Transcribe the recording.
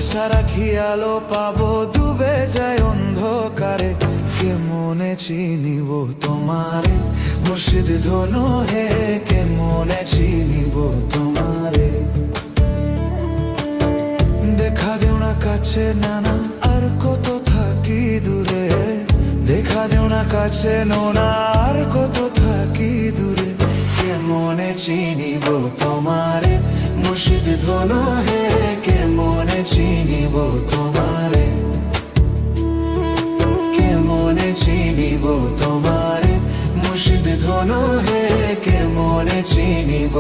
আশা রাখি আলো পাবো, ডুবে যায় অন্ধকারে। কেমনে চিনিব তোমারে মুর্শিদ ধনু হে, কেমনে চিনিব তোমারে। দেখা দেও না কাছে নানা, আর কত থাকি দূরে। দেখা দেও না কাছে নোনা, আর কত থাকি দূরে। কেমনে চিনিব তোমারে মুর্শিদ ধনু হে, কেমনে চিনিব তোমারে। কেমনে চিনিব তোমারে মুর্শিদ ধনু হে, কেমনে চিনিব